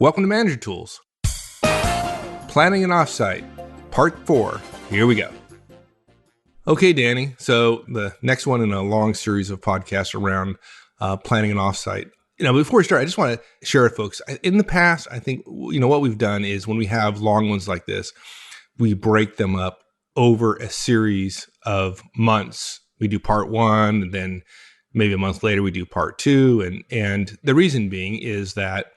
Welcome to Manager Tools. Planning an Offsite, Part 4. Here we go. Okay, Danny. So the next one in a long series of podcasts around planning an offsite. Before we start, I just want to share with folks. In the past, I think, what we've done is when we have long ones like this, we break them up over a series of months. We do part 1, and then maybe a month later we do part 2. And the reason being is that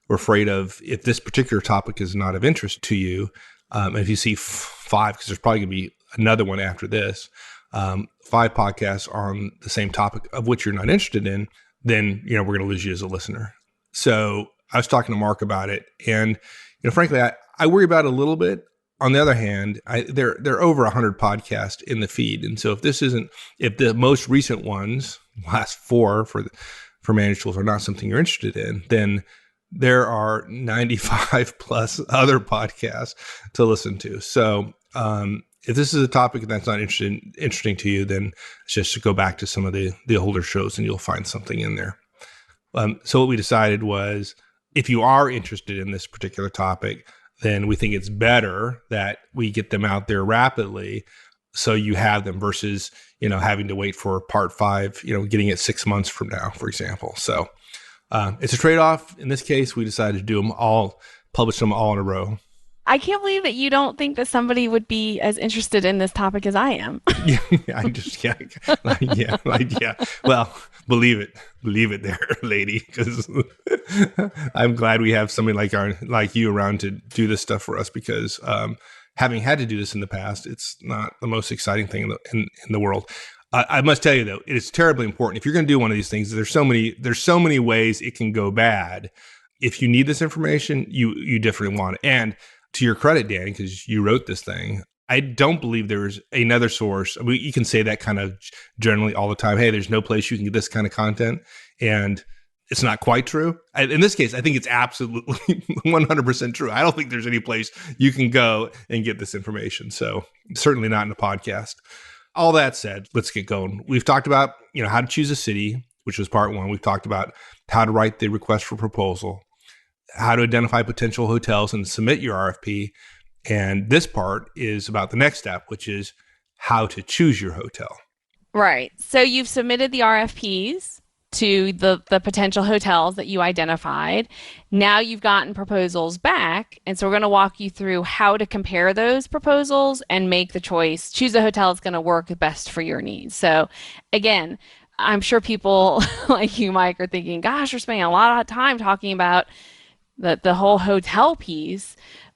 we're afraid of, if this particular topic is not of interest to you, and if you see 5, because there's probably going to be another one after this, 5 podcasts on the same topic of which you're not interested in, then, we're going to lose you as a listener. So I was talking to Mark about it, and, frankly, I worry about it a little bit. On the other hand, there are over 100 podcasts in the feed. And so if the most recent ones, last 4 for Manager Tools, are not something you're interested in, then there are 95 plus other podcasts to listen to. So if this is a topic that's not interesting to you, then just go back to some of the older shows and you'll find something in there. So what we decided was, if you are interested in this particular topic, then we think it's better that we get them out there rapidly so you have them versus, having to wait for part 5, getting it 6 months from now, for example. So it's a trade-off. In this case, we decided to do them all, publish them all in a row. I can't believe that you don't think that somebody would be as interested in this topic as I am. Yeah. Well, believe it there, lady, because I'm glad we have somebody like you around to do this stuff for us, because having had to do this in the past, it's not the most exciting thing in the world. I must tell you, though, it is terribly important. If you're going to do one of these things, there's so many ways it can go bad. If you need this information, you definitely want it. And to your credit, Danny, because you wrote this thing, I don't believe there's another source. I mean, you can say that kind of generally all the time. Hey, there's no place you can get this kind of content. And it's not quite true. In this case, I think it's absolutely 100% true. I don't think there's any place you can go and get this information. So certainly not in a podcast. All that said, let's get going. We've talked about, how to choose a city, which was part 1. We've talked about how to write the request for proposal, how to identify potential hotels and submit your RFP. And this part is about the next step, which is how to choose your hotel. Right. So you've submitted the RFPs to the potential hotels that you identified. Now you've gotten proposals back. And so we're going to walk you through how to compare those proposals and make the choice, choose a hotel that's going to work best for your needs. So again, I'm sure people like you, Mike, are thinking, gosh, we're spending a lot of time talking about the whole hotel piece.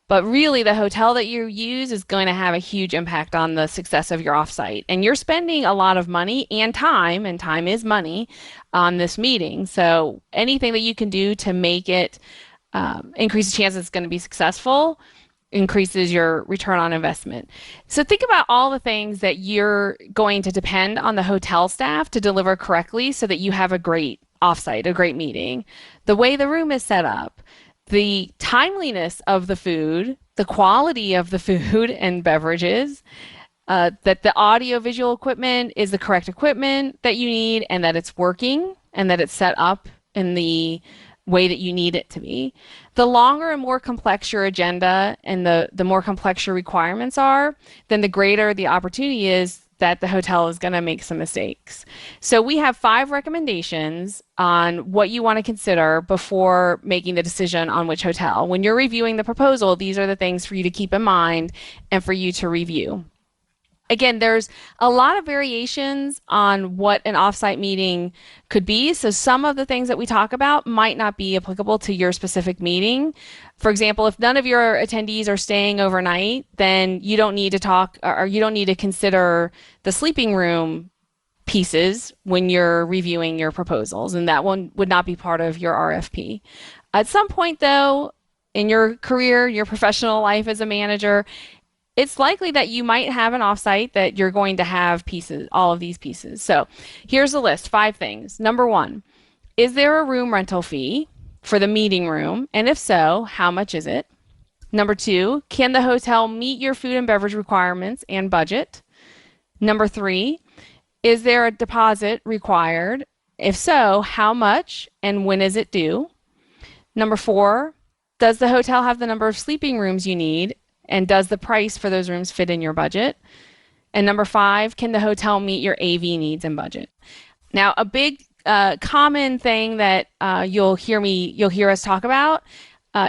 But really, the hotel that you use is going to have a huge impact on the success of your offsite. And you're spending a lot of money and time is money, on this meeting. So anything that you can do to make it increase the chance it's going to be successful increases your return on investment. So think about all the things that you're going to depend on the hotel staff to deliver correctly so that you have a great offsite, a great meeting. The way the room is set up, the timeliness of the food, the quality of the food and beverages, that the audio-visual equipment is the correct equipment that you need, and that it's working, and that it's set up in the way that you need it to be. The longer and more complex your agenda and the more complex your requirements are, then the greater the opportunity is that the hotel is going to make some mistakes. So we have 5 recommendations on what you want to consider before making the decision on which hotel. When you're reviewing the proposal, these are the things for you to keep in mind and for you to review. Again, there's a lot of variations on what an offsite meeting could be. So some of the things that we talk about might not be applicable to your specific meeting. For example, if none of your attendees are staying overnight, then you don't need to talk, or you don't need to consider the sleeping room pieces when you're reviewing your proposals, and that one would not be part of your RFP. At some point, though, in your career, your professional life as a manager, it's likely that you might have an offsite that you're going to have pieces, all of these pieces. So here's a list, 5 things. Number 1, is there a room rental fee for the meeting room? And if so, how much is it? Number 2, can the hotel meet your food and beverage requirements and budget? Number 3, is there a deposit required? If so, how much and when is it due? Number 4, Does the hotel have the number of sleeping rooms you need? And does the price for those rooms fit in your budget? And number five, can the hotel meet your AV needs and budget? Now, a big common thing that you'll hear us talk about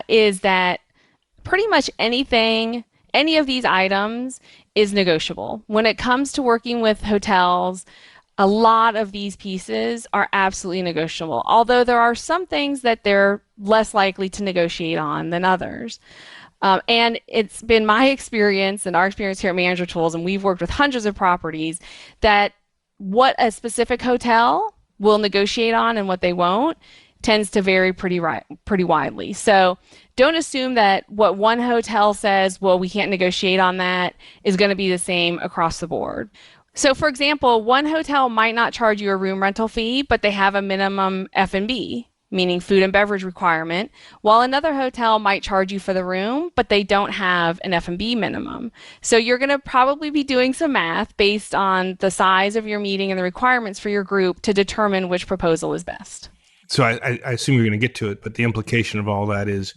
is that pretty much any of these items is negotiable. When it comes to working with hotels, a lot of these pieces are absolutely negotiable, although there are some things that they're less likely to negotiate on than others. And it's been my experience and our experience here at Manager Tools, and we've worked with hundreds of properties, that what a specific hotel will negotiate on and what they won't tends to vary pretty widely. So don't assume that what one hotel says, well, we can't negotiate on that, is going to be the same across the board. So for example, one hotel might not charge you a room rental fee, but they have a minimum F&B, meaning food and beverage requirement, while another hotel might charge you for the room, but they don't have an F&B minimum. So you're going to probably be doing some math based on the size of your meeting and the requirements for your group to determine which proposal is best. So I assume you're going to get to it, but the implication of all that is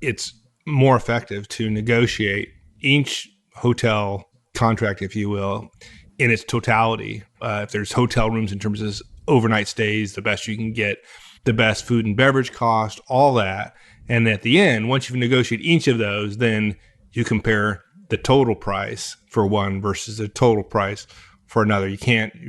it's more effective to negotiate each hotel contract, if you will, in its totality. If there's hotel rooms in terms of overnight stays, the best you can get, the best food and beverage cost, all that. And at the end, once you've negotiated each of those, then you compare the total price for one versus the total price for another. You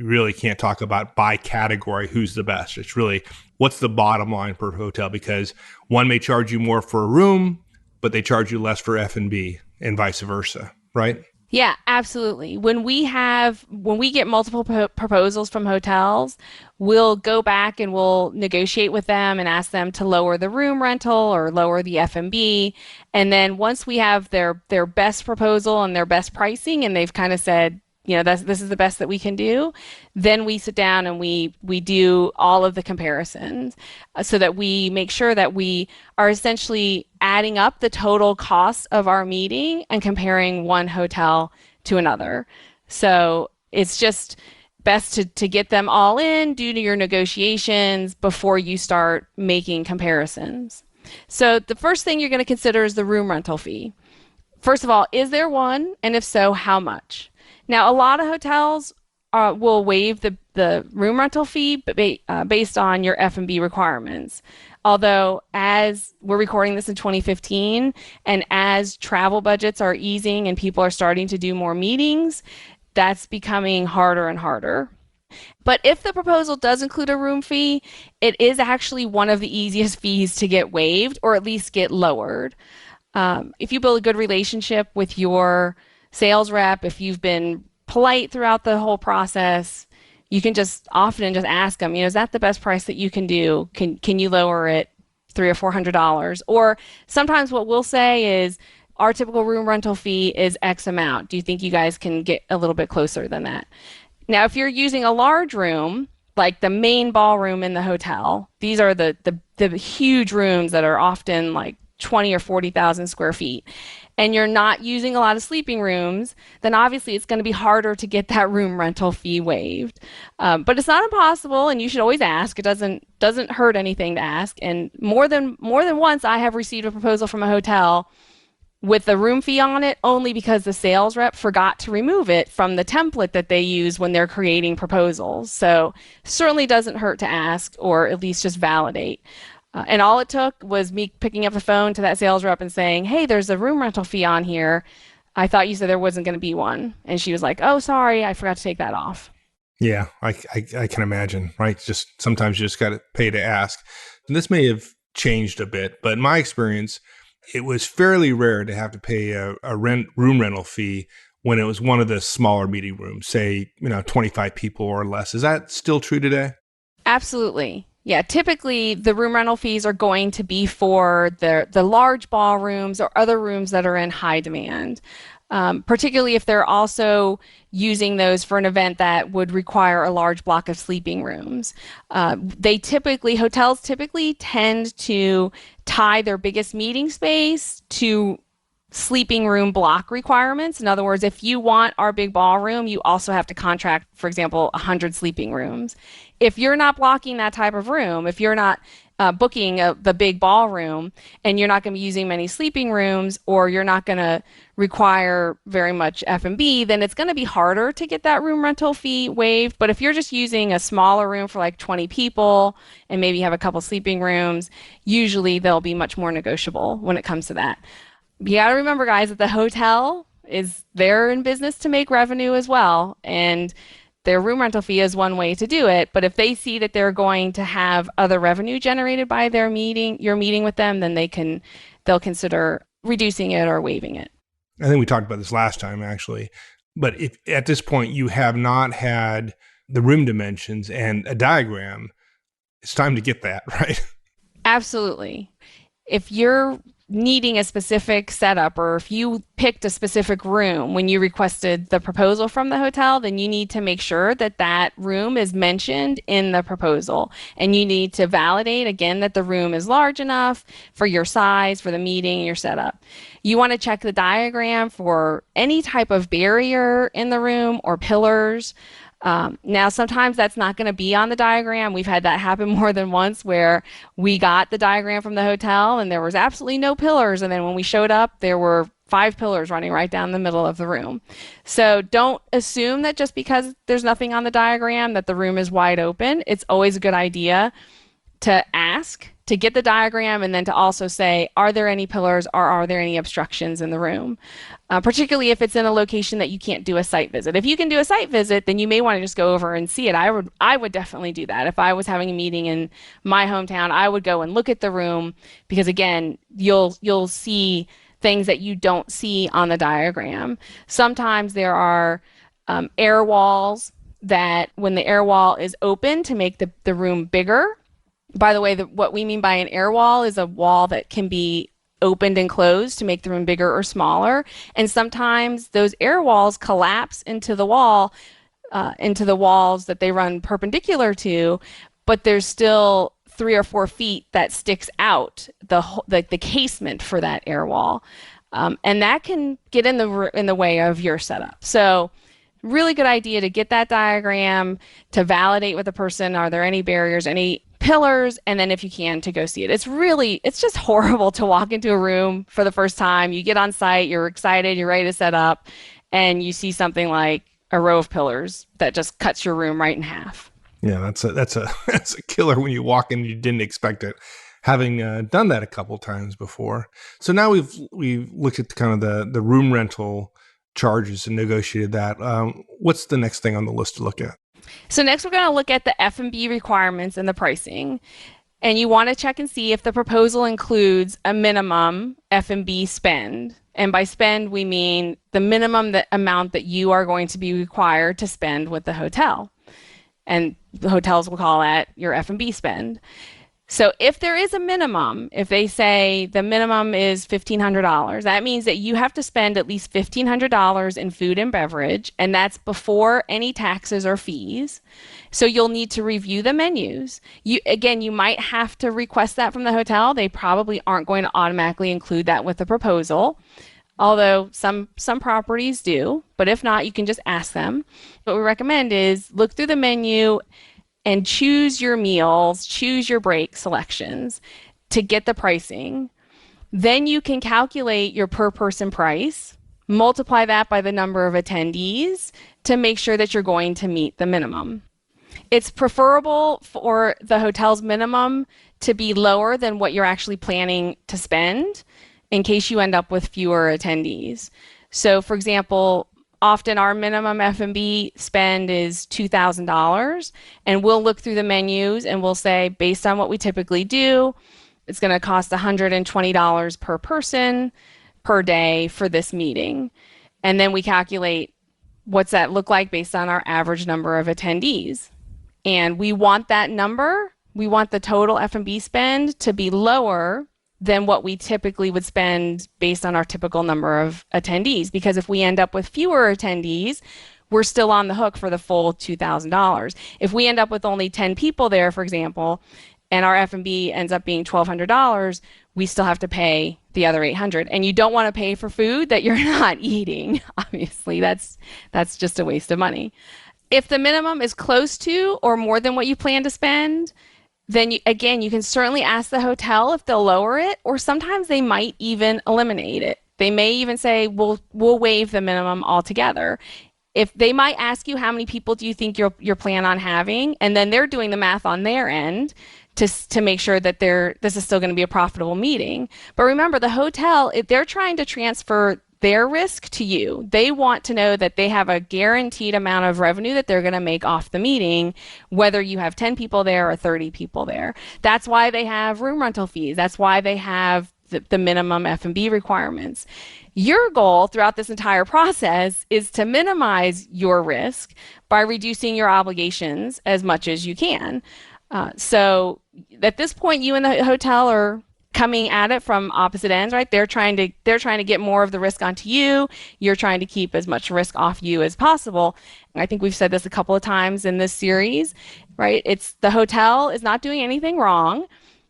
really can't talk about by category who's the best. It's really what's the bottom line per hotel, because one may charge you more for a room, but they charge you less for F&B and vice versa, right? Yeah, absolutely. When we get multiple proposals from hotels, we'll go back and we'll negotiate with them and ask them to lower the room rental or lower the F&B. And then once we have their best proposal and their best pricing, and they've kind of said, this is the best that we can do, then we sit down and we do all of the comparisons so that we make sure that we are essentially adding up the total cost of our meeting and comparing one hotel to another. So it's just best to get them all in, do your negotiations before you start making comparisons. So the first thing you're going to consider is the room rental fee. First of all, is there one? And if so, how much? Now, a lot of hotels will waive the room rental fee based on your F&B requirements. Although, as we're recording this in 2015, and as travel budgets are easing and people are starting to do more meetings, that's becoming harder and harder. But if the proposal does include a room fee, it is actually one of the easiest fees to get waived or at least get lowered. If you build a good relationship with your sales rep, if you've been polite throughout the whole process, you can just often just ask them, is that the best price that you can do? Can you lower it $300 or $400? Or sometimes what we'll say is, our typical room rental fee is X amount. Do you think you guys can get a little bit closer than that? Now, if you're using a large room, like the main ballroom in the hotel, these are the huge rooms that are often like 20 or 40,000 square feet, and you're not using a lot of sleeping rooms, then obviously it's going to be harder to get that room rental fee waived. But it's not impossible, and you should always ask. It doesn't hurt anything to ask. And more than once, I have received a proposal from a hotel with the room fee on it only because the sales rep forgot to remove it from the template that they use when they're creating proposals. So certainly doesn't hurt to ask, or at least just validate. And all it took was me picking up the phone to that sales rep and saying, hey, there's a room rental fee on here. I thought you said there wasn't going to be one. And she was like, oh, sorry, I forgot to take that off. Yeah, I can imagine, right? Just sometimes you just got to pay to ask. And this may have changed a bit, but in my experience, it was fairly rare to have to pay a room rental fee when it was one of the smaller meeting rooms, say, 25 people or less. Is that still true today? Absolutely. Yeah, typically the room rental fees are going to be for the large ballrooms or other rooms that are in high demand, particularly if they're also using those for an event that would require a large block of sleeping rooms. Hotels typically tend to tie their biggest meeting space to sleeping room block requirements. In other words, if you want our big ballroom, you also have to contract, for example, 100 sleeping rooms. If you're not blocking that type of room, if you're not booking the big ballroom and you're not going to be using many sleeping rooms, or you're not going to require very much F&B, then it's going to be harder to get that room rental fee waived. But if you're just using a smaller room for like 20 people and maybe you have a couple sleeping rooms, usually they'll be much more negotiable when it comes to that. You got to remember, guys, that the hotel is they're in business to make revenue as well. And their room rental fee is one way to do it. But if they see that they're going to have other revenue generated by your meeting with them, then they'll consider reducing it or waiving it. I think we talked about this last time, actually. But if at this point you have not had the room dimensions and a diagram, it's time to get that, right? Absolutely. If you're needing a specific setup, or if you picked a specific room when you requested the proposal from the hotel, then you need to make sure that that room is mentioned in the proposal. And you need to validate again that the room is large enough for your size, for the meeting, your setup. You want to check the diagram for any type of barrier in the room or pillars. Now, sometimes that's not going to be on the diagram. We've had that happen more than once where we got the diagram from the hotel and there was absolutely no pillars. And then when we showed up, there were 5 pillars running right down the middle of the room. So don't assume that just because there's nothing on the diagram that the room is wide open. It's always a good idea to ask, to get the diagram, and then to also say, are there any pillars or are there any obstructions in the room? Particularly if it's in a location that you can't do a site visit. If you can do a site visit, then you may want to just go over and see it. I would definitely do that. If I was having a meeting in my hometown, I would go and look at the room, because again, you'll see things that you don't see on the diagram. Sometimes there are air walls that when the air wall is open to make the room bigger. By the way, what we mean by an air wall is a wall that can be opened and closed to make the room bigger or smaller. And sometimes those air walls collapse into the wall, into the walls that they run perpendicular to, but there's still 3 or 4 feet that sticks out, the casement for that air wall. And that can get in the way of your setup. So really good idea to get that diagram, to validate with the person, are there any barriers, any pillars, and then if you can, to go see it. It's just horrible to walk into a room for the first time. You get on site, you're excited, you're ready to set up, and you see something like a row of pillars that just cuts your room right in half. Yeah, that's a killer when you walk in and you didn't expect it. Having done that a couple times before. So now we've looked at kind of the room rental charges and negotiated that. What's the next thing on the list to look at? So next we're going to look at the F&B requirements and the pricing. And you want to check and see if the proposal includes a minimum F&B spend. And by spend, we mean the minimum amount that you are going to be required to spend with the hotel. And the hotels will call that your F&B spend. So if there is a minimum, if they say the minimum is $1,500, that means that you have to spend at least $1,500 in food and beverage, and that's before any taxes or fees. So you'll need to review the menus. You might have to request that from the hotel. They probably aren't going to automatically include that with the proposal, although some properties do. But if not, you can just ask them. What we recommend is look through the menu and choose your meals, choose your break selections to get the pricing. Then you can calculate your per person price, multiply that by the number of attendees to make sure that you're going to meet the minimum. It's preferable for the hotel's minimum to be lower than what you're actually planning to spend in case you end up with fewer attendees. So for example, often our minimum F&B spend is $2,000, and we'll look through the menus and we'll say, based on what we typically do, it's going to cost $120 per person per day for this meeting. And then we calculate what's that look like based on our average number of attendees. And we want that number, we want the total F&B spend to be lower than what we typically would spend based on our typical number of attendees. Because if we end up with fewer attendees, we're still on the hook for the full $2,000. If we end up with only 10 people there, for example, and our F&B ends up being $1,200, we still have to pay the other $800. And you don't want to pay for food that you're not eating. Obviously, that's just a waste of money. If the minimum is close to or more than what you plan to spend, then again, you can certainly ask the hotel if they'll lower it, or sometimes they might even eliminate it. They may even say, we'll waive the minimum altogether. If they might ask you how many people do you think you're plan on having, and then they're doing the math on their end to make sure that this is still going to be a profitable meeting. But remember, the hotel, if they're trying to transfer their risk to you. They want to know that they have a guaranteed amount of revenue that they're going to make off the meeting, whether you have 10 people there or 30 people there. That's why they have room rental fees. That's why they have the minimum F&B requirements. Your goal throughout this entire process is to minimize your risk by reducing your obligations as much as you can. So at this point, you and the hotel are coming at it from opposite ends, right? They're trying to get more of the risk onto you. You're trying to keep as much risk off you as possible. And I think we've said this a couple of times in this series, right? It's the hotel is not doing anything wrong.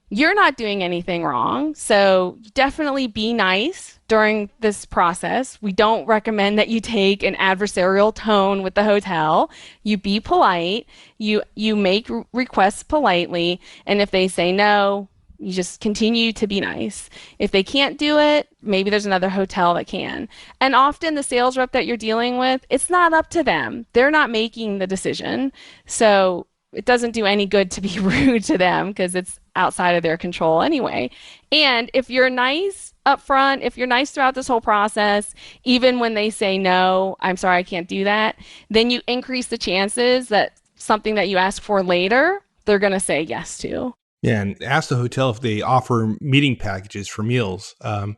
You're not doing anything wrong. So definitely be nice during this process. We don't recommend that you take an adversarial tone with the hotel. You be polite. You make requests politely. And if they say no, you just continue to be nice. If they can't do it, maybe there's another hotel that can. And often the sales rep that you're dealing with, it's not up to them. They're not making the decision. So it doesn't do any good to be rude to them because it's outside of their control anyway. And if you're nice up front, if you're nice throughout this whole process, even when they say no, I'm sorry, I can't do that, then you increase the chances that something that you ask for later, they're going to say yes to. Yeah, and ask the hotel if they offer meeting packages for meals. And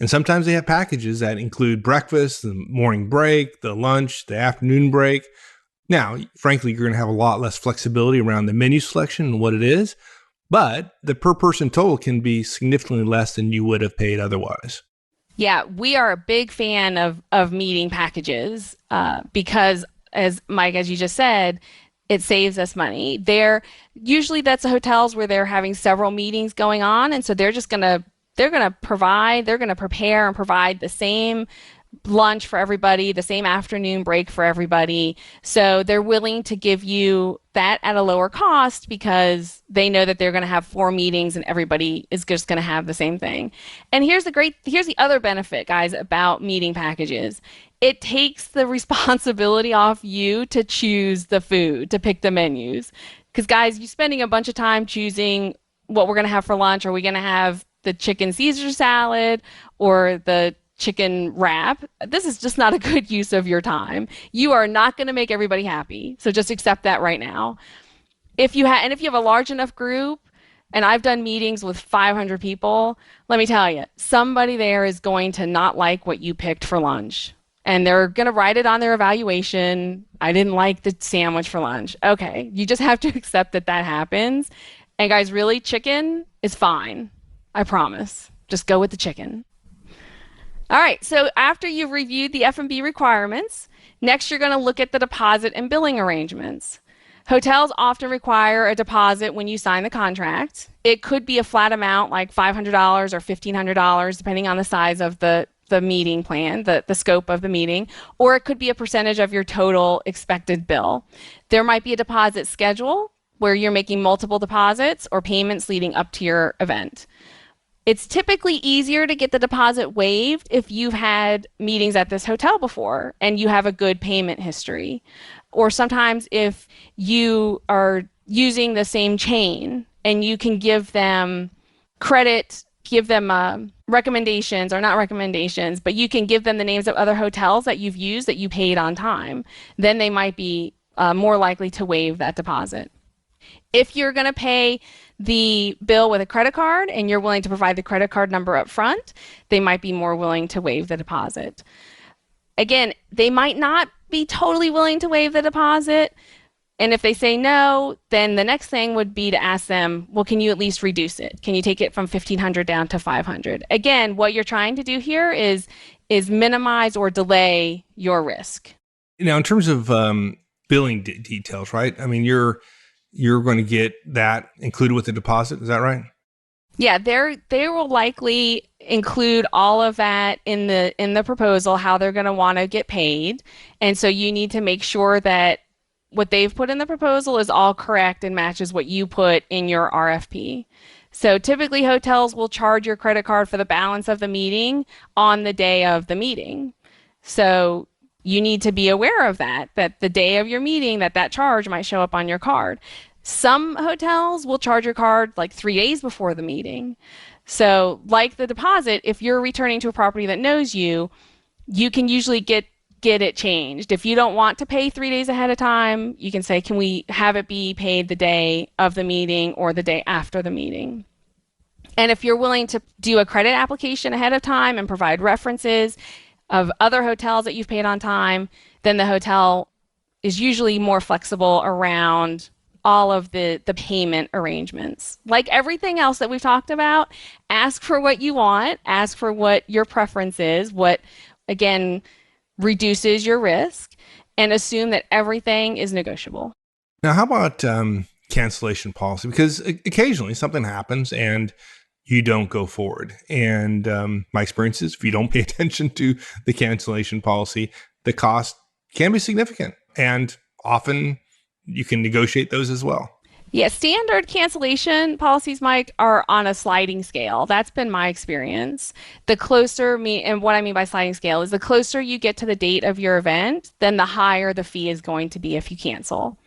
sometimes they have packages that include breakfast, the morning break, the lunch, the afternoon break. Now, frankly, you're going to have a lot less flexibility around the menu selection and what it is, but the per person total can be significantly less than you would have paid otherwise. Yeah, we are a big fan of meeting packages because, as Mike, as you just said, it saves us money. Usually that's the hotels where they're having several meetings going on, and so they're going to prepare and provide the same lunch for everybody, the same afternoon break for everybody. So they're willing to give you that at a lower cost because they know that they're going to have 4 meetings and everybody is just going to have the same thing. And here's the other benefit, guys, about meeting packages. It takes the responsibility off you to choose the food, to pick the menus. Because guys, you're spending a bunch of time choosing what we're going to have for lunch. Are we going to have the chicken Caesar salad or the chicken wrap? This is just not a good use of your time. You are not going to make everybody happy. So just accept that right now. If you have a large enough group, and I've done meetings with 500 people, let me tell you, somebody there is going to not like what you picked for lunch. And they're going to write it on their evaluation. I didn't like the sandwich for lunch. Okay, you just have to accept that happens. And guys, really, chicken is fine. I promise. Just go with the chicken. All right, so after you've reviewed the F&B requirements, next you're going to look at the deposit and billing arrangements. Hotels often require a deposit when you sign the contract. It could be a flat amount like $500 or $1,500, depending on the size of the meeting plan, the scope of the meeting, or it could be a percentage of your total expected bill. There might be a deposit schedule where you're making multiple deposits or payments leading up to your event. It's typically easier to get the deposit waived if you've had meetings at this hotel before and you have a good payment history. Or sometimes if you are using the same chain and you can give them credit, give them recommendations, or not recommendations, but you can give them the names of other hotels that you've used that you paid on time, then they might be more likely to waive that deposit. If you're going to pay the bill with a credit card and you're willing to provide the credit card number up front, they might be more willing to waive the deposit. Again, they might not be totally willing to waive the deposit. And if they say no, then the next thing would be to ask them, well, can you at least reduce it? Can you take it from $1,500 down to $500? Again, what you're trying to do here is minimize or delay your risk. Now, in terms of billing details, right? I mean, you're going to get that included with the deposit. Is that right? Yeah, they will likely include all of that in the proposal, how they're going to want to get paid. And so you need to make sure that what they've put in the proposal is all correct and matches what you put in your RFP. So typically hotels will charge your credit card for the balance of the meeting on the day of the meeting. So you need to be aware of that, that the day of your meeting, that charge might show up on your card. Some hotels will charge your card like 3 days before the meeting. So like the deposit, if you're returning to a property that knows you, you can usually get it changed. If you don't want to pay 3 days ahead of time, you can say, can we have it be paid the day of the meeting or the day after the meeting? And if you're willing to do a credit application ahead of time and provide references of other hotels that you've paid on time, then the hotel is usually more flexible around all of the payment arrangements. Like everything else that we've talked about, ask for what you want, ask for what your preference is, what, again, reduces your risk, and assume that everything is negotiable. Now, how about cancellation policy? Because occasionally something happens and you don't go forward. And my experience is if you don't pay attention to the cancellation policy, the cost can be significant. And often you can negotiate those as well. Yeah, standard cancellation policies, Mike, are on a sliding scale. That's been my experience. The closer me, and what I mean by sliding scale is the closer you get to the date of your event, then the higher the fee is going to be if you cancel.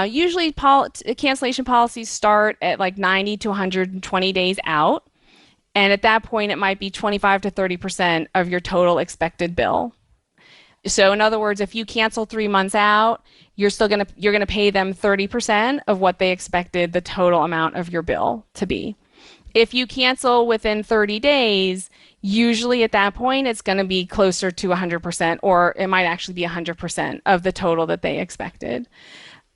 Usually, cancellation policies start at like 90 to 120 days out. And at that point, it might be 25 to 30% of your total expected bill. So in other words, if you cancel 3 months out, you're gonna pay them 30% of what they expected the total amount of your bill to be. If you cancel within 30 days, usually at that point it's going to be closer to 100%, or it might actually be 100% of the total that they expected.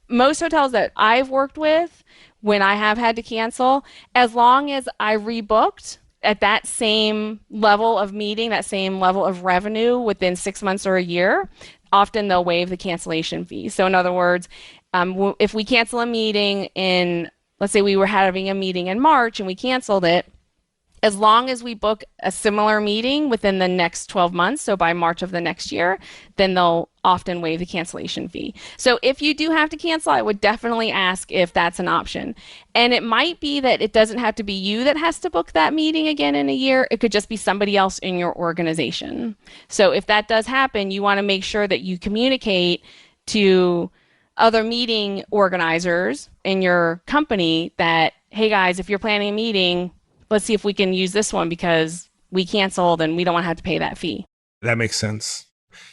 Most hotels that I've worked with, when I have had to cancel, as long as I rebooked at that same level of meeting, that same level of revenue within 6 months or a year, often they'll waive the cancellation fee. So in other words, if we cancel a meeting let's say we were having a meeting in March and we canceled it, as long as we book a similar meeting within the next 12 months, so by March of the next year, then they'll often waive the cancellation fee. So if you do have to cancel, I would definitely ask if that's an option. And it might be that it doesn't have to be you that has to book that meeting again in a year. It could just be somebody else in your organization. So if that does happen, you want to make sure that you communicate to other meeting organizers in your company that, hey guys, if you're planning a meeting, let's see if we can use this one because we canceled and we don't want to have to pay that fee. That makes sense.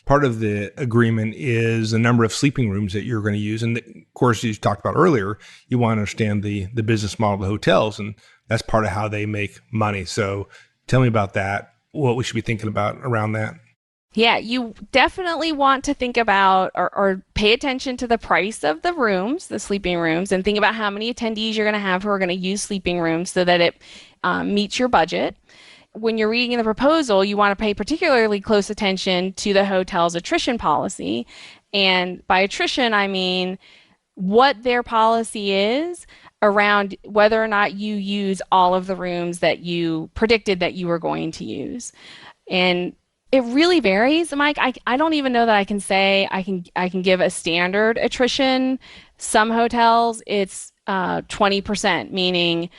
Part of the agreement is the number of sleeping rooms that you're going to use. And of course, you talked about earlier, you want to understand the business model of the hotels, and that's part of how they make money. So tell me about that, what we should be thinking about around that. Yeah, you definitely want to think about or pay attention to the price of the rooms, the sleeping rooms, and think about how many attendees you're going to have who are going to use sleeping rooms so that it meets your budget. When you're reading the proposal, you want to pay particularly close attention to the hotel's attrition policy. And by attrition, I mean what their policy is around whether or not you use all of the rooms that you predicted that you were going to use. And it really varies, Mike. I don't even know that I can say I can give a standard attrition. Some hotels it's 20%, meaning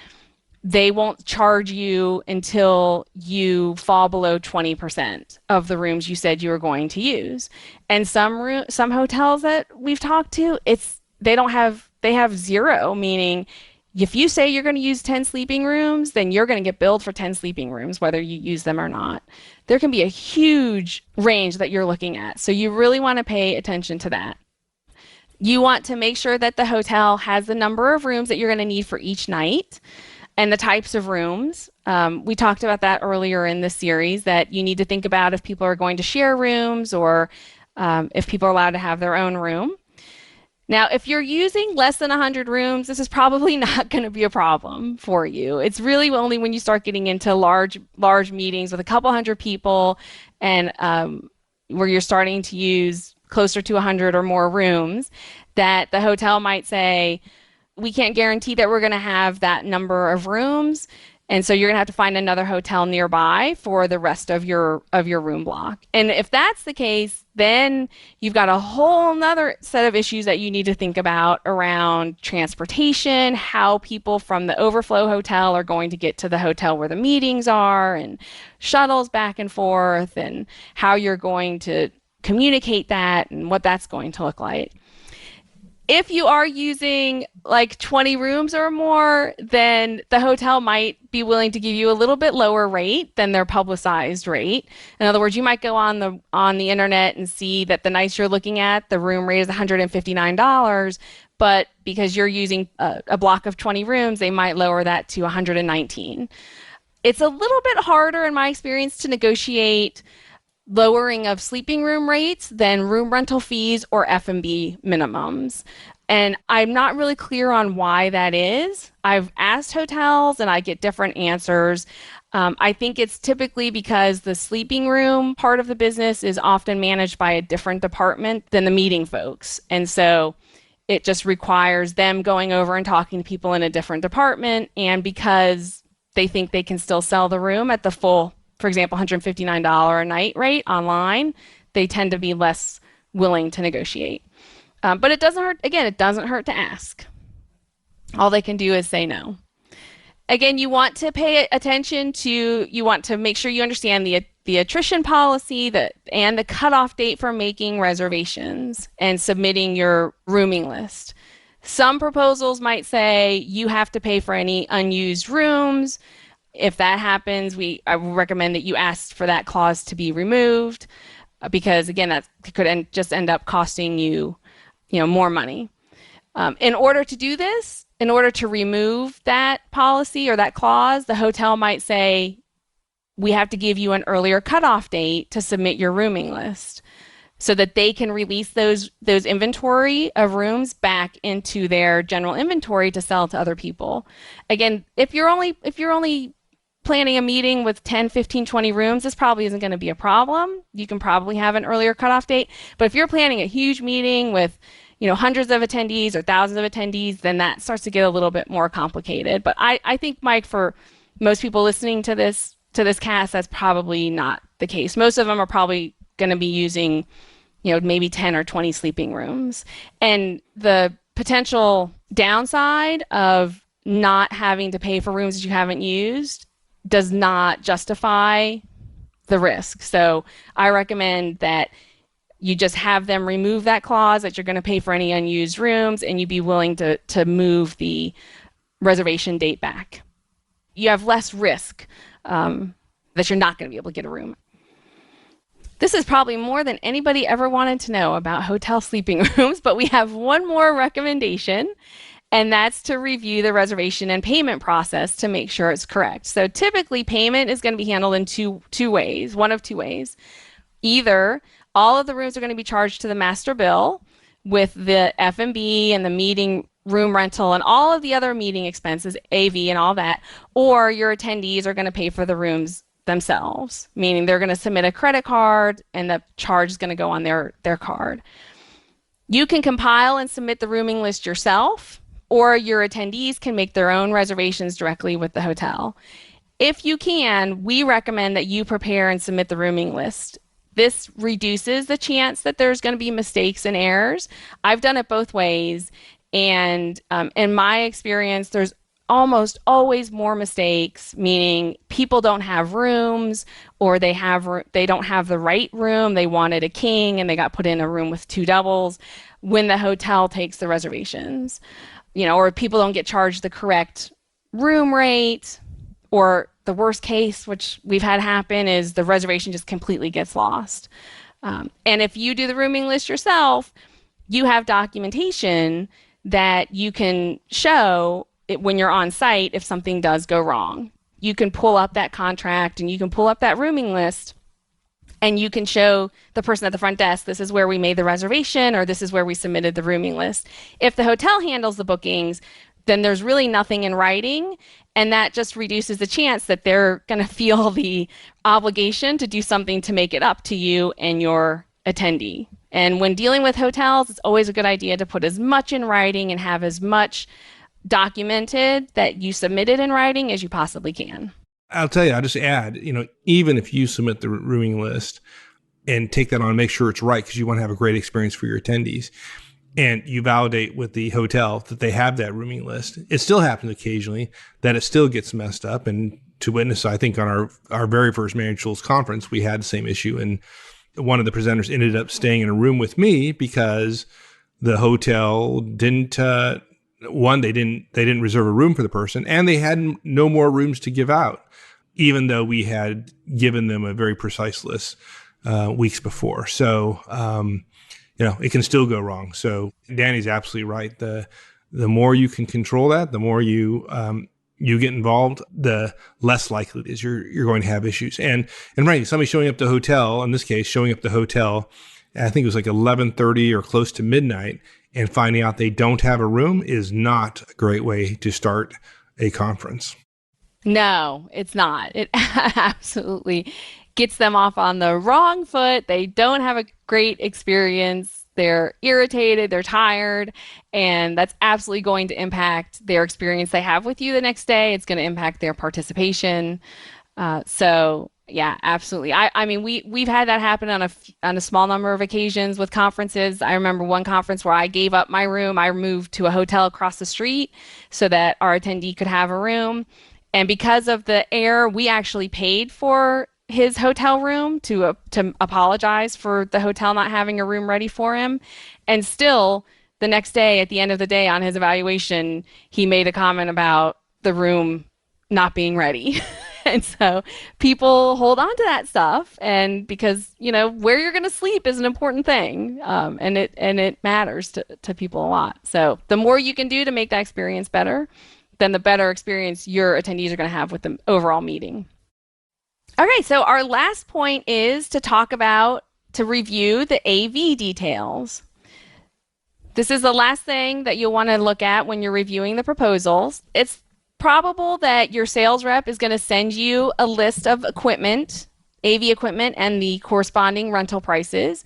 they won't charge you until you fall below 20% of the rooms you said you were going to use. And some hotels that we've talked to, they have zero, meaning if you say you're going to use 10 sleeping rooms, then you're going to get billed for 10 sleeping rooms, whether you use them or not. There can be a huge range that you're looking at. So you really want to pay attention to that. You want to make sure that the hotel has the number of rooms that you're going to need for each night and the types of rooms. We talked about that earlier in this series, that you need to think about if people are going to share rooms or if people are allowed to have their own room. Now, if you're using less than 100 rooms, this is probably not going to be a problem for you. It's really only when you start getting into large meetings with a couple hundred people and where you're starting to use closer to 100 or more rooms that the hotel might say, we can't guarantee that we're going to have that number of rooms. And so you're going to have to find another hotel nearby for the rest of your room block. And if that's the case, then you've got a whole nother set of issues that you need to think about around transportation, how people from the overflow hotel are going to get to the hotel where the meetings are, and shuttles back and forth, and how you're going to communicate that and what that's going to look like. If you are using like 20 rooms or more, then the hotel might be willing to give you a little bit lower rate than their publicized rate. In other words, you might go on the internet and see that the nights you're looking at, the room rate is $159, but because you're using a block of 20 rooms, they might lower that to $119. It's a little bit harder in my experience to negotiate lowering of sleeping room rates than room rental fees or F&B minimums. And I'm not really clear on why that is. I've asked hotels and I get different answers. I think it's typically because the sleeping room part of the business is often managed by a different department than the meeting folks. And so it just requires them going over and talking to people in a different department. And because they think they can still sell the room at the full, for example, $159 a night rate online, they tend to be less willing to negotiate. But it doesn't hurt. Again, it doesn't hurt to ask. All they can do is say no. Again, you want to pay attention to, you want to make sure you understand the attrition policy and the cutoff date for making reservations and submitting your rooming list. Some proposals might say you have to pay for any unused rooms. If that happens, I would recommend that you ask for that clause to be removed, because again, that could just end up costing you, more money. In order to do this, in order to remove that policy or that clause, the hotel might say, we have to give you an earlier cutoff date to submit your rooming list, so that they can release those inventory of rooms back into their general inventory to sell to other people. Again, if you're only planning a meeting with 10, 15, 20 rooms, this probably isn't going to be a problem. You can probably have an earlier cutoff date. But if you're planning a huge meeting with, hundreds of attendees or thousands of attendees, then that starts to get a little bit more complicated. But I think, Mike, for most people listening to this cast, that's probably not the case. Most of them are probably going to be using, maybe 10 or 20 sleeping rooms. And the potential downside of not having to pay for rooms that you haven't used does not justify the risk. So I recommend that you just have them remove that clause that you're going to pay for any unused rooms, and you be willing to move the reservation date back. You have less risk that you're not going to be able to get a room. This is probably more than anybody ever wanted to know about hotel sleeping rooms, but we have one more recommendation, and that's to review the reservation and payment process to make sure it's correct. So typically payment is going to be handled in two ways, one of two ways. Either all of the rooms are going to be charged to the master bill with the F&B and the meeting room rental and all of the other meeting expenses, AV and all that, or your attendees are going to pay for the rooms themselves, meaning they're going to submit a credit card and the charge is going to go on their card. You can compile and submit the rooming list yourself, or your attendees can make their own reservations directly with the hotel. If you can, we recommend that you prepare and submit the rooming list. This reduces the chance that there's going to be mistakes and errors. I've done it both ways, and in my experience, there's almost always more mistakes, meaning people don't have rooms, or they don't have the right room. They wanted a king and they got put in a room with two doubles when the hotel takes the reservations. Or people don't get charged the correct room rate, or the worst case, which we've had happen, is the reservation just completely gets lost. And if you do the rooming list yourself, you have documentation that you can show it when you're on site if something does go wrong. You can pull up that contract and you can pull up that rooming list, and you can show the person at the front desk, this is where we made the reservation, or this is where we submitted the rooming list. If the hotel handles the bookings, then there's really nothing in writing, and that just reduces the chance that they're going to feel the obligation to do something to make it up to you and your attendee. And when dealing with hotels, it's always a good idea to put as much in writing and have as much documented that you submitted in writing as you possibly can. I'll tell you, I'll just add, even if you submit the rooming list and take that on, make sure it's right, because you want to have a great experience for your attendees, and you validate with the hotel that they have that rooming list. It still happens occasionally that it still gets messed up. And to witness, I think on our very first Managed Tools conference, we had the same issue. And one of the presenters ended up staying in a room with me because the hotel didn't, they didn't reserve a room for the person, and they had no more rooms to give out, even though we had given them a very precise list weeks before. So, it can still go wrong. So Danny's absolutely right. The more you can control that, the more you get involved, the less likely it is you're going to have issues. And right, somebody showing up to the hotel, in this case, showing up to the hotel, I think it was like 11:30 or close to midnight, and finding out they don't have a room is not a great way to start a conference. No, it's not. It absolutely gets them off on the wrong foot. They don't have a great experience. They're irritated, they're tired, and that's absolutely going to impact their experience they have with you the next day. It's going to impact their participation. So yeah, absolutely. I mean, we've had that happen on a small number of occasions with conferences. I remember one conference where I gave up my room. I moved to a hotel across the street so that our attendee could have a room. And because of the error, we actually paid for his hotel room to apologize for the hotel not having a room ready for him. And still, the next day, at the end of the day on his evaluation, he made a comment about the room not being ready. And so people hold on to that stuff, and because where you're going to sleep is an important thing, and it matters to people a lot. So the more you can do to make that experience better, then the better experience your attendees are going to have with the overall meeting. Okay, so our last point is to review the AV details. This is the last thing that you'll want to look at when you're reviewing the proposals. It's probable that your sales rep is going to send you a list of equipment, AV equipment, and the corresponding rental prices.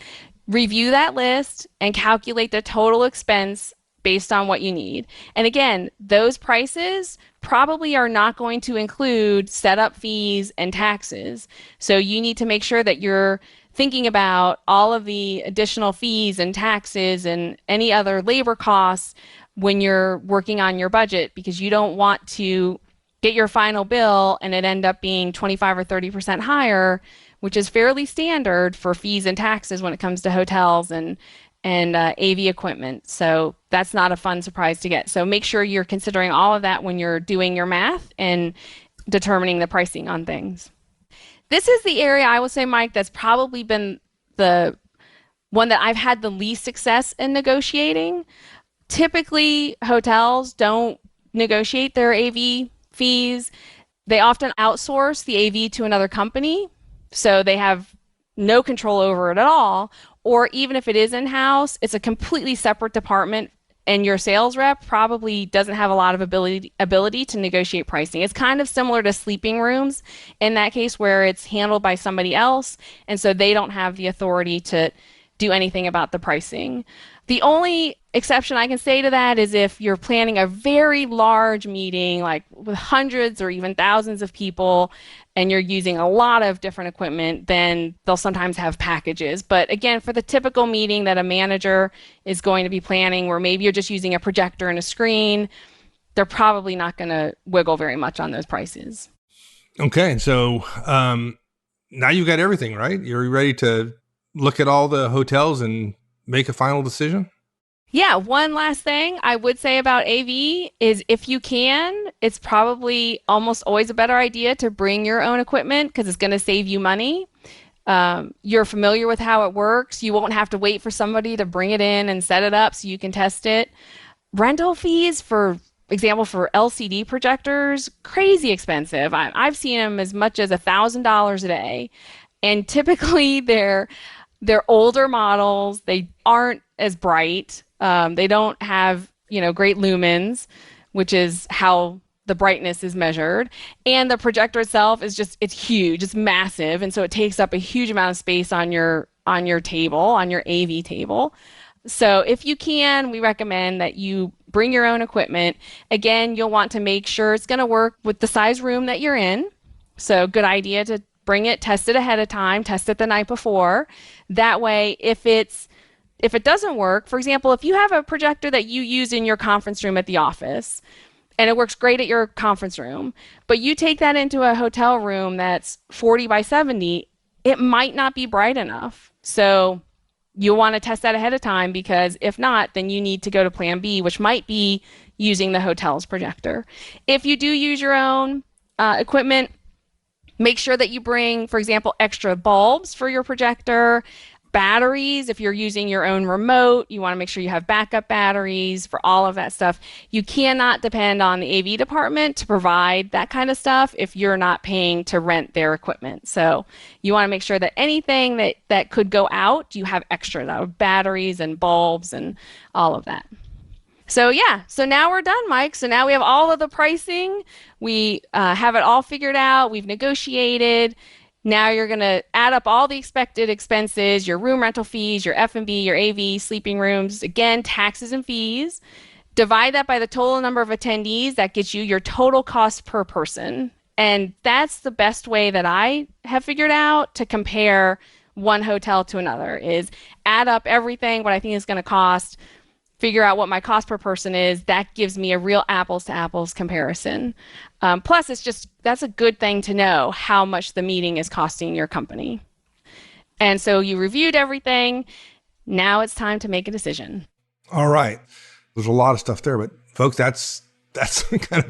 Review that list and calculate the total expense based on what you need. And again, those prices probably are not going to include setup fees and taxes. So you need to make sure that you're thinking about all of the additional fees and taxes and any other labor costs when you're working on your budget, because you don't want to get your final bill and it end up being 25 or 30% higher, which is fairly standard for fees and taxes when it comes to hotels and AV equipment. So that's not a fun surprise to get. So make sure you're considering all of that when you're doing your math and determining the pricing on things. This is the area, I would say, Mike, that's probably been the one that I've had the least success in negotiating. Typically, hotels don't negotiate their AV fees. They often outsource the AV to another company, so they have no control over it at all. Or even if it is in-house, it's a completely separate department, and your sales rep probably doesn't have a lot of ability to negotiate pricing. It's kind of similar to sleeping rooms in that case, where it's handled by somebody else, and so they don't have the authority to do anything about the pricing. The only exception I can say to that is if you're planning a very large meeting, like with hundreds or even thousands of people, and you're using a lot of different equipment, then they'll sometimes have packages. But again, for the typical meeting that a manager is going to be planning, where maybe you're just using a projector and a screen, they're probably not going to wiggle very much on those prices. Okay, so now you've got everything, right? You're ready to look at all the hotels and make a final decision? Yeah, one last thing I would say about AV is if you can, it's probably almost always a better idea to bring your own equipment because it's going to save you money. You're familiar with how it works. You won't have to wait for somebody to bring it in and set it up so you can test it. Rental fees, for example, for LCD projectors, crazy expensive. I've seen them as much as $1,000 a day. And typically they're older models. They aren't as bright. They don't have, great lumens, which is how the brightness is measured. And the projector itself is it's huge. It's massive. And so it takes up a huge amount of space on your table, on your AV table. So if you can, we recommend that you bring your own equipment. Again, you'll want to make sure it's going to work with the size room that you're in. So good idea to bring it, test it ahead of time, test it the night before. That way, if it doesn't work, for example, if you have a projector that you use in your conference room at the office, and it works great at your conference room, but you take that into a hotel room that's 40 by 70, it might not be bright enough. So you'll want to test that ahead of time, because if not, then you need to go to plan B, which might be using the hotel's projector. If you do use your own equipment, make sure that you bring, for example, extra bulbs for your projector, batteries. If you're using your own remote, you want to make sure you have backup batteries for all of that stuff. You cannot depend on the AV department to provide that kind of stuff if you're not paying to rent their equipment. So you want to make sure that anything that could go out, you have extra, batteries and bulbs and all of that. So yeah, so now we're done, Mike. So now we have all of the pricing. We have it all figured out. We've negotiated. Now you're going to add up all the expected expenses, your room rental fees, your F&B, your AV, sleeping rooms, again, taxes and fees. Divide that by the total number of attendees. That gets you your total cost per person. And that's the best way that I have figured out to compare one hotel to another, is add up everything, what I think is going to cost, figure out what my cost per person is. That gives me a real apples to apples comparison. Plus, that's a good thing to know how much the meeting is costing your company. And so you reviewed everything. Now it's time to make a decision. All right. There's a lot of stuff there, but folks, that's the kind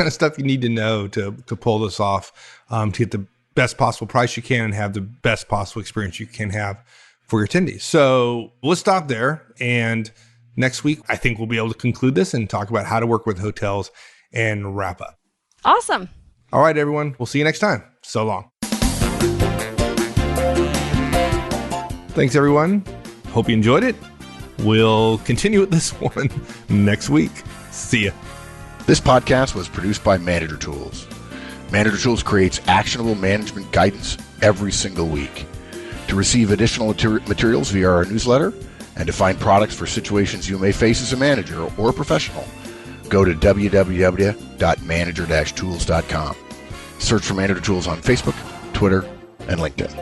of stuff you need to know to pull this off, to get the best possible price you can and have the best possible experience you can have for your attendees. So let's stop there. And next week, I think we'll be able to conclude this and talk about how to work with hotels and wrap up. Awesome. All right, everyone. We'll see you next time. So long. Thanks, everyone. Hope you enjoyed it. We'll continue with this one next week. See ya. This podcast was produced by Manager Tools. Manager Tools creates actionable management guidance every single week. To receive additional materials via our newsletter and to find products for situations you may face as a manager or a professional, go to www.manager-tools.com. Search for Manager Tools on Facebook, Twitter, and LinkedIn.